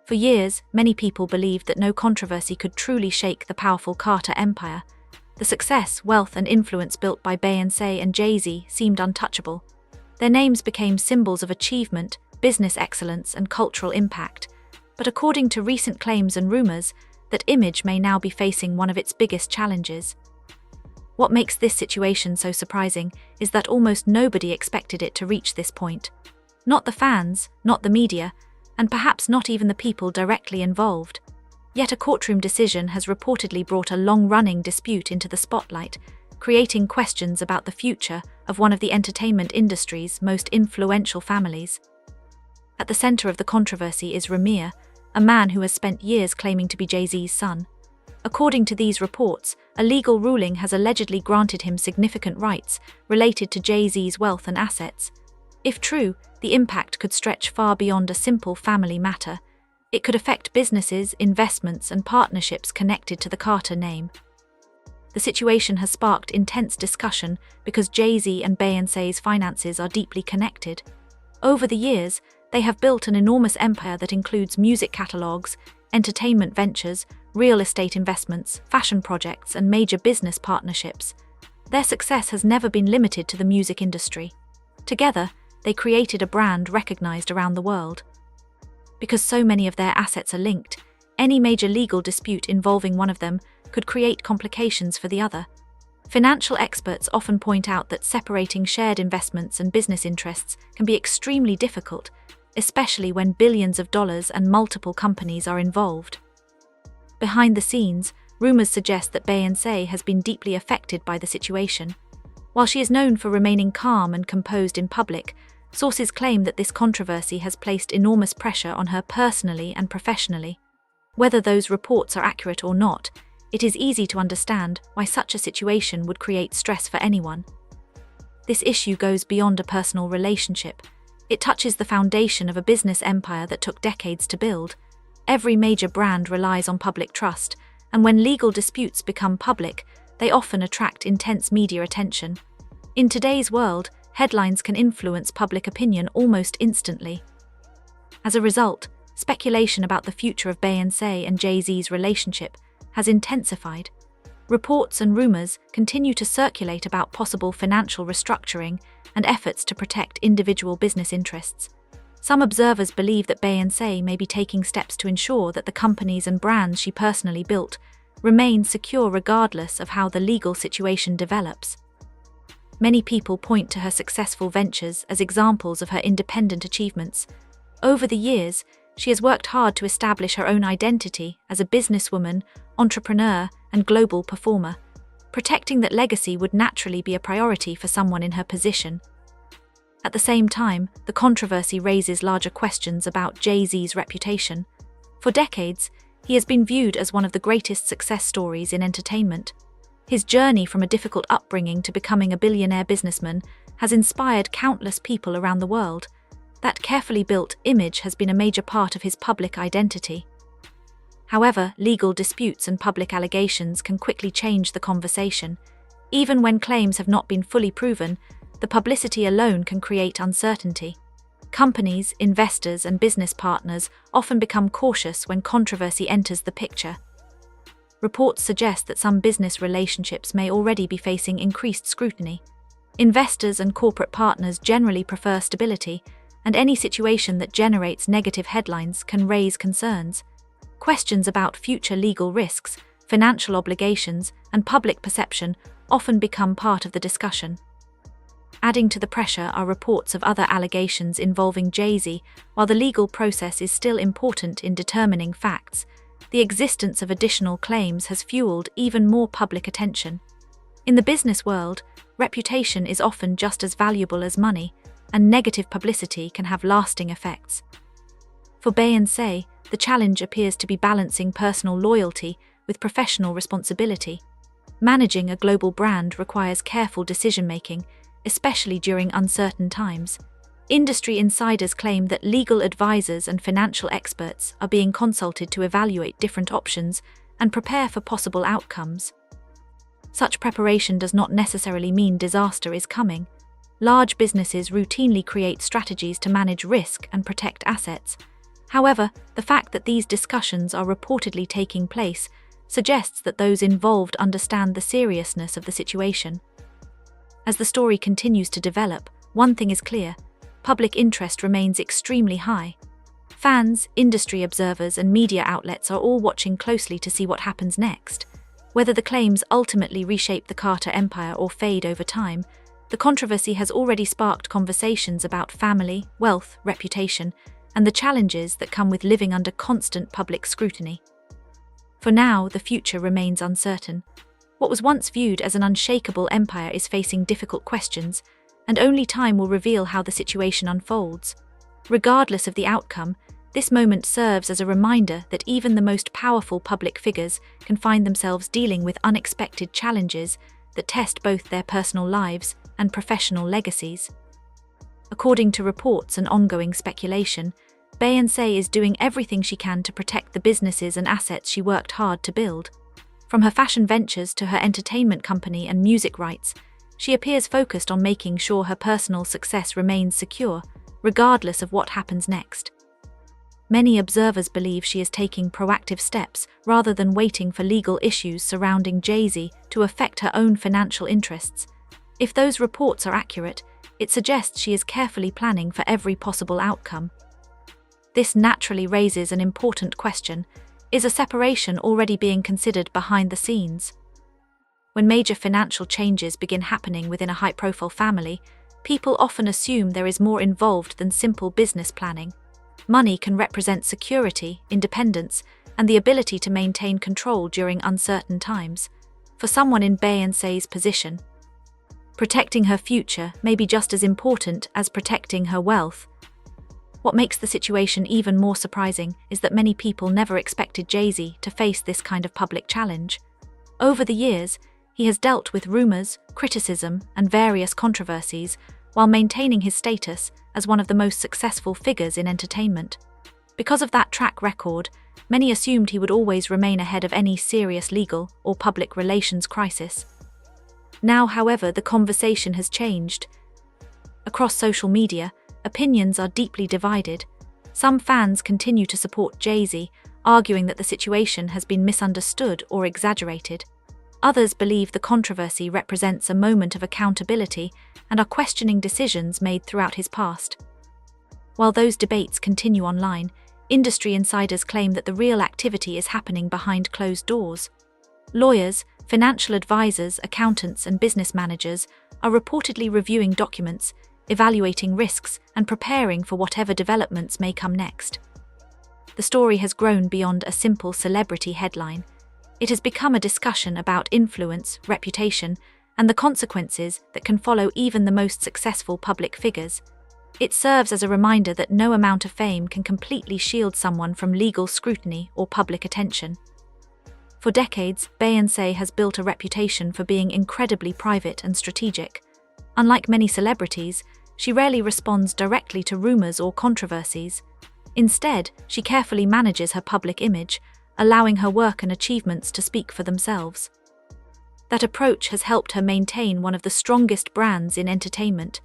For years, many people believed that no controversy could truly shake the powerful Carter empire. The success, wealth, and influence built by Beyoncé and Jay Z seemed untouchable. Their names became symbols of achievement, business excellence, and cultural impact. But according to recent claims and rumors, that image may now be facing one of its biggest challenges. What makes this situation so surprising is that almost nobody expected it to reach this point. Not the fans, not the media, and perhaps not even the people directly involved. Yet a courtroom decision has reportedly brought a long-running dispute into the spotlight, creating questions about the future of one of the entertainment industry's most influential families. At the center of the controversy is Rymir, a man who has spent years claiming to be Jay Z's son. According to these reports, a legal ruling has allegedly granted him significant rights related to Jay Z's wealth and assets. If true, the impact could stretch far beyond a simple family matter. It could affect businesses, investments, and partnerships connected to the Carter name. The situation has sparked intense discussion because Jay Z and Beyoncé's finances are deeply connected. Over the years, they have built an enormous empire that includes music catalogs, entertainment ventures, real estate investments, fashion projects, and major business partnerships. Their success has never been limited to the music industry. Together, they created a brand recognized around the world. Because so many of their assets are linked, any major legal dispute involving one of them could create complications for the other. Financial experts often point out that separating shared investments and business interests can be extremely difficult, especially when billions of dollars and multiple companies are involved. Behind the scenes, rumors suggest that Beyoncé has been deeply affected by the situation. While she is known for remaining calm and composed in public, sources claim that this controversy has placed enormous pressure on her personally and professionally. Whether those reports are accurate or not, it is easy to understand why such a situation would create stress for anyone. This issue goes beyond a personal relationship. It touches the foundation of a business empire that took decades to build. Every major brand relies on public trust, and when legal disputes become public, they often attract intense media attention. In today's world, headlines can influence public opinion almost instantly. As a result, speculation about the future of Beyoncé and Jay Z's relationship has intensified. Reports and rumors continue to circulate about possible financial restructuring and efforts to protect individual business interests. Some observers believe that Beyoncé may be taking steps to ensure that the companies and brands she personally built remain secure regardless of how the legal situation develops. Many people point to her successful ventures as examples of her independent achievements. Over the years, she has worked hard to establish her own identity as a businesswoman, entrepreneur, and global performer. Protecting that legacy would naturally be a priority for someone in her position. At the same time, the controversy raises larger questions about Jay Z's reputation. For decades, he has been viewed as one of the greatest success stories in entertainment. His journey from a difficult upbringing to becoming a billionaire businessman has inspired countless people around the world. That carefully built image has been a major part of his public identity. However, legal disputes and public allegations can quickly change the conversation. Even when claims have not been fully proven, the publicity alone can create uncertainty. Companies, investors, and business partners often become cautious when controversy enters the picture. Reports suggest that some business relationships may already be facing increased scrutiny. Investors and corporate partners generally prefer stability, and any situation that generates negative headlines can raise concerns. Questions about future legal risks, financial obligations, and public perception often become part of the discussion. Adding to the pressure are reports of other allegations involving Jay Z. While the legal process is still important in determining facts, the existence of additional claims has fueled even more public attention. In the business world, reputation is often just as valuable as money, and negative publicity can have lasting effects. For Beyoncé, the challenge appears to be balancing personal loyalty with professional responsibility. Managing a global brand requires careful decision-making, especially during uncertain times. Industry insiders claim that legal advisors and financial experts are being consulted to evaluate different options and prepare for possible outcomes. Such preparation does not necessarily mean disaster is coming. Large businesses routinely create strategies to manage risk and protect assets. However, the fact that these discussions are reportedly taking place suggests that those involved understand the seriousness of the situation. As the story continues to develop, one thing is clear: public interest remains extremely high. Fans, industry observers, and media outlets are all watching closely to see what happens next. Whether the claims ultimately reshape the Carter empire or fade over time, the controversy has already sparked conversations about family, wealth, reputation, and the challenges that come with living under constant public scrutiny. For now, the future remains uncertain. What was once viewed as an unshakable empire is facing difficult questions, and only time will reveal how the situation unfolds. Regardless of the outcome, this moment serves as a reminder that even the most powerful public figures can find themselves dealing with unexpected challenges that test both their personal lives and professional legacies. According to reports and ongoing speculation, Beyoncé is doing everything she can to protect the businesses and assets she worked hard to build. From her fashion ventures to her entertainment company and music rights, she appears focused on making sure her personal success remains secure, regardless of what happens next. Many observers believe she is taking proactive steps rather than waiting for legal issues surrounding Jay Z to affect her own financial interests. If those reports are accurate, it suggests she is carefully planning for every possible outcome. This naturally raises an important question: is a separation already being considered behind the scenes? When major financial changes begin happening within a high-profile family, people often assume there is more involved than simple business planning. Money can represent security, independence, and the ability to maintain control during uncertain times. For someone in Beyoncé's position, protecting her future may be just as important as protecting her wealth. What makes the situation even more surprising is that many people never expected Jay Z to face this kind of public challenge. Over the years, he has dealt with rumors, criticism, and various controversies while maintaining his status as one of the most successful figures in entertainment. Because of that track record, many assumed he would always remain ahead of any serious legal or public relations crisis. Now, however, the conversation has changed. Across social media, opinions are deeply divided. Some fans continue to support Jay Z, arguing that the situation has been misunderstood or exaggerated. Others believe the controversy represents a moment of accountability and are questioning decisions made throughout his past. While those debates continue online, industry insiders claim that the real activity is happening behind closed doors. Lawyers, financial advisors, accountants, and business managers are reportedly reviewing documents, evaluating risks, and preparing for whatever developments may come next. The story has grown beyond a simple celebrity headline. It has become a discussion about influence, reputation, and the consequences that can follow even the most successful public figures. It serves as a reminder that no amount of fame can completely shield someone from legal scrutiny or public attention. For decades, Beyoncé has built a reputation for being incredibly private and strategic. Unlike many celebrities, she rarely responds directly to rumors or controversies. Instead, she carefully manages her public image, allowing her work and achievements to speak for themselves. That approach has helped her maintain one of the strongest brands in entertainment.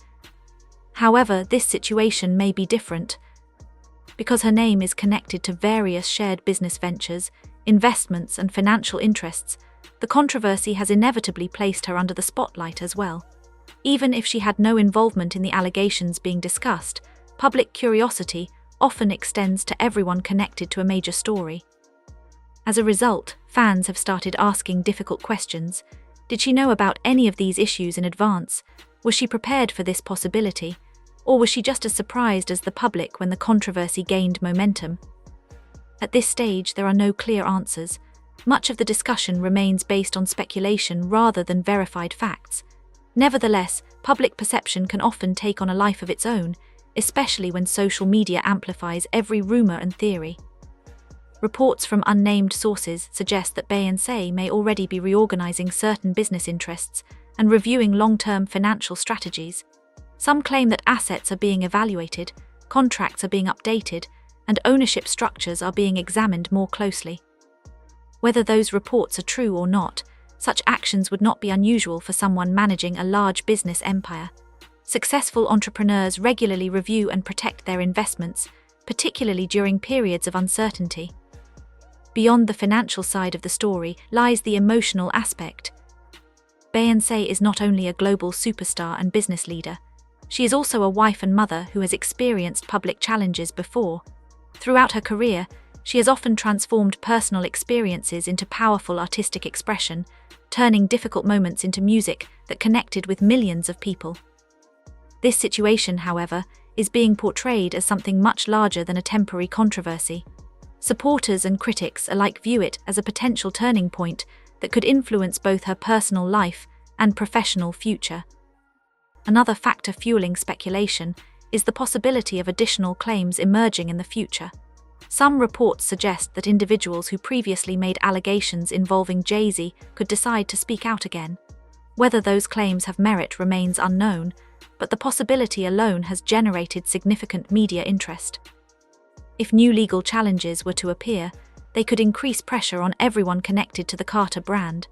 However, this situation may be different. Because her name is connected to various shared business ventures, investments, and financial interests, the controversy has inevitably placed her under the spotlight as well. Even if she had no involvement in the allegations being discussed, public curiosity often extends to everyone connected to a major story. As a result, fans have started asking difficult questions. Did she know about any of these issues in advance? Was she prepared for this possibility? Or was she just as surprised as the public when the controversy gained momentum? At this stage, there are no clear answers. Much of the discussion remains based on speculation rather than verified facts. Nevertheless, public perception can often take on a life of its own, especially when social media amplifies every rumor and theory. Reports from unnamed sources suggest that Beyoncé may already be reorganizing certain business interests and reviewing long-term financial strategies. Some claim that assets are being evaluated, contracts are being updated, and ownership structures are being examined more closely. Whether those reports are true or not, such actions would not be unusual for someone managing a large business empire. Successful entrepreneurs regularly review and protect their investments, particularly during periods of uncertainty. Beyond the financial side of the story lies the emotional aspect. Beyoncé is not only a global superstar and business leader, she is also a wife and mother who has experienced public challenges before. Throughout her career, she has often transformed personal experiences into powerful artistic expression, turning difficult moments into music that connected with millions of people. This situation, however, is being portrayed as something much larger than a temporary controversy. Supporters and critics alike view it as a potential turning point that could influence both her personal life and professional future. Another factor fueling speculation is the possibility of additional claims emerging in the future. Some reports suggest that individuals who previously made allegations involving Jay Z could decide to speak out again. Whether those claims have merit remains unknown, but the possibility alone has generated significant media interest. If new legal challenges were to appear, they could increase pressure on everyone connected to the Carter brand.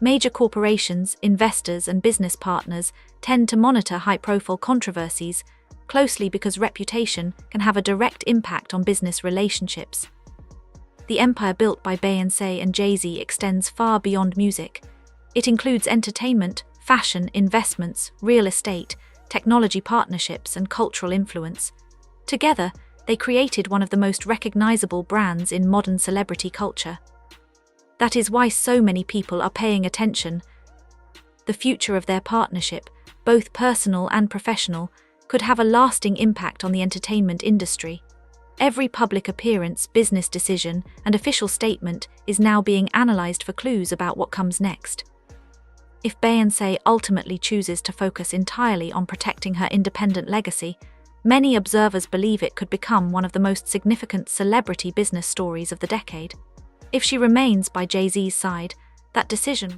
Major corporations, investors, and business partners tend to monitor high-profile controversies closely because reputation can have a direct impact on business relationships. The empire built by Beyoncé and Jay Z extends far beyond music. It includes entertainment, fashion, investments, real estate, technology partnerships, and cultural influence. Together, they created one of the most recognizable brands in modern celebrity culture. That is why so many people are paying attention. The future of their partnership, both personal and professional, could have a lasting impact on the entertainment industry. Every public appearance, business decision, and official statement is now being analyzed for clues about what comes next. If Beyoncé ultimately chooses to focus entirely on protecting her independent legacy, many observers believe it could become one of the most significant celebrity business stories of the decade. If she remains by Jay Z's side, that decision